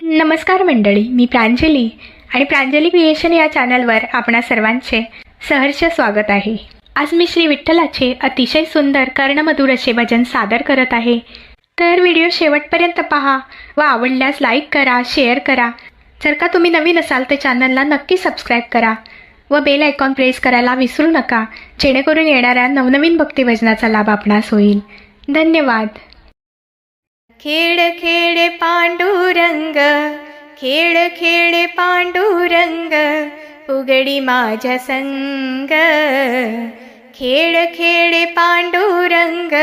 नमस्कार मंडळी, मी प्रांजली आणि प्रांजली क्रिएशन या चॅनलवर आपणा सर्वांचे सहर्ष स्वागत आहे। आज मी श्री विठ्ठलाचे अतिशय सुंदर कर्णमधुर असे भजन सादर करत आहे। तर व्हिडिओ शेवटपर्यंत पहा व आवडल्यास लाईक करा, शेअर करा। जर का तुम्ही नवीन असाल तर चॅनलला नक्की सबस्क्राईब करा व बेल आयकॉन प्रेस करायला विसरू नका, जेणेकरून येणाऱ्या नवनवीन भक्तिभजनाचा लाभ आपणास होईल। धन्यवाद। खेळ खेळ पांडुरंग, खेळ खेळ पांडुरंग, उघडी माझ्या संग। खेळ खेळ पांडुरंग,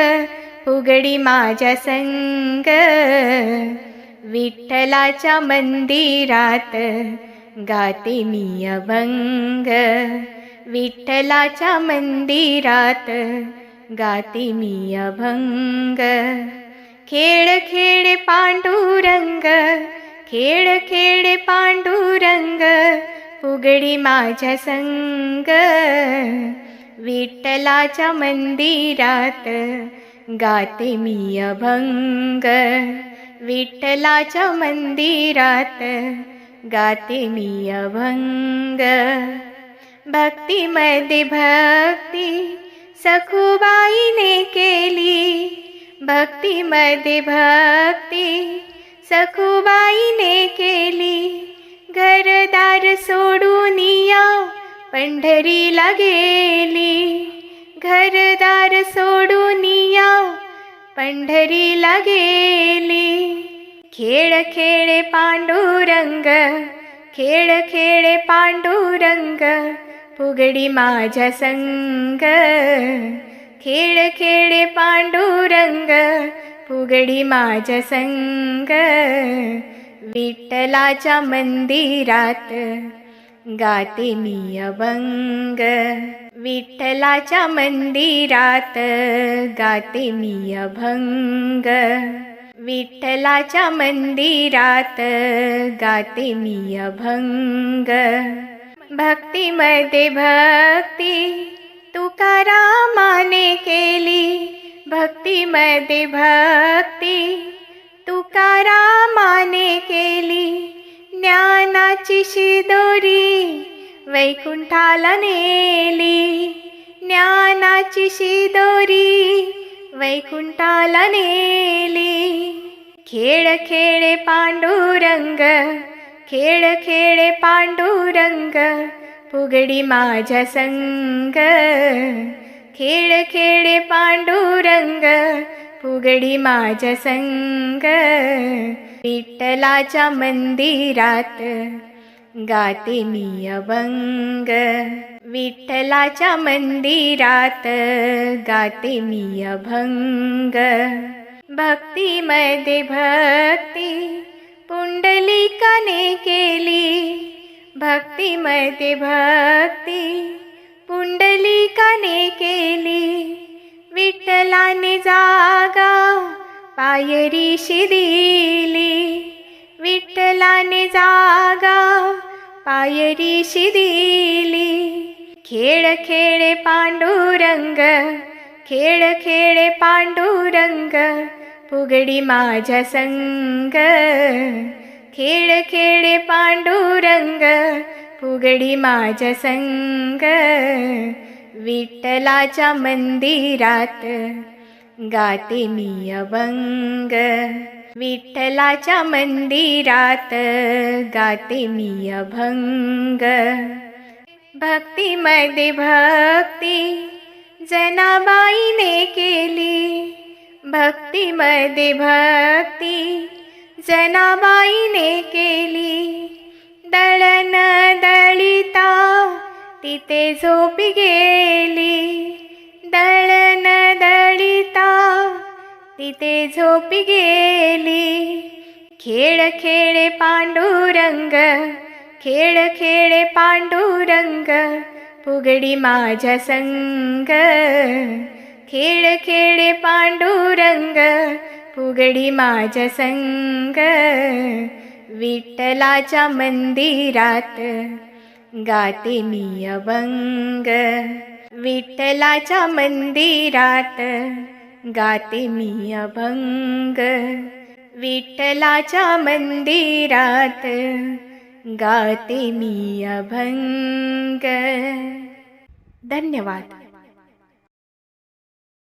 उघडी माझ्या संग। विठ्ठलाच्या मंदिरात गाते मी अभंग, विठ्ठलाच्या मंदिरात गाते मी अभंग। खेळ खेळ पांडुरंग, खेळ खेळ पांडुरंग, उघडी माझ्या संग। विठ्ठलाच्या मंदिरात गाते मी अभंग, विठ्ठलाच्या मंदिरात गाते मी अभंग। भक्तीमध्ये भक्ती सखुबाईने केली, भक्तीमध्ये भक्ती सखुबाईने केली। घरदार सोडून या पंढरीला गेली, घरदार सोडून या पंढरीला गेली। खेळ खेळ पांडुरंग, खेळ खेळ पांडुरंग, उघडी माझ्या संग। खेळ खेळ पांडुरंग, उघडी माझ्या संग। विठ्ठलाच्या मंदिरात गाते मी अभंग, विठ्ठलाच्या मंदिरात गाते मी अभंग। विठ्ठलाच्या मंदिरात गाते मी अभंग। भक्तीमध्ये भक्ती तुकारामाने केली, भक्तीमध्ये भक्ती तुकारामाने केली। ज्ञानाची शिदोरी वैकुंठाला नेली, ज्ञानाची शिदोरी वैकुंठाला नेली। खेळ खेळ पांडुरंग, खेळ खेळ पांडुरंग, उघडी माझ्या संग। खेळ खेळ पांडुरंग, उघडी माझ्या संग। विठ्ठलाच्या मंदिरात गाते मी अभंग, विठ्ठलाच्या मंदिरात गाते मी अभंग। भक्तीमध्ये भक्ती पुंडलिकाने केली, भक्तीमध्ये भक्ती पुंडलिकाने केली। विठ्ठलाने जागा पायरीशी दिली, विठ्ठलाने जागा पायरीशी दिली। खेळ खेळ पांडुरंग, खेळ खेळ पांडुरंग, उघडी माझ्या संग। खेळ खेळ पांडुरंग, उघडी माझ्या संग। विठ्ठलाच्या मंदिरात गाते मी अभंग, विठ्ठलाच्या मंदिरात गाते मी अभंग। भक्तीमध्ये भक्ती जनाबाईने केली, भक्तीमध्ये भक्ती जनाबाईने केली। दळण दळिता तिथे झोपी गेली, दळण दळिता तिथे झोपी गेली। खेळ खेळ पांडुरंग, खेळ खेळ पांडुरंग, उघडी माझ्या संग। खेळ खेळ पांडुरंग, उघडी माझ्या संग। विठ्ठलाच्या मंदिरात गाते मी अभंग, विठ्ठलाच्या मंदिरात गाते मी अभंग। विठ्ठलाच्या मंदिरात गाते मी अभंग. धन्यवाद.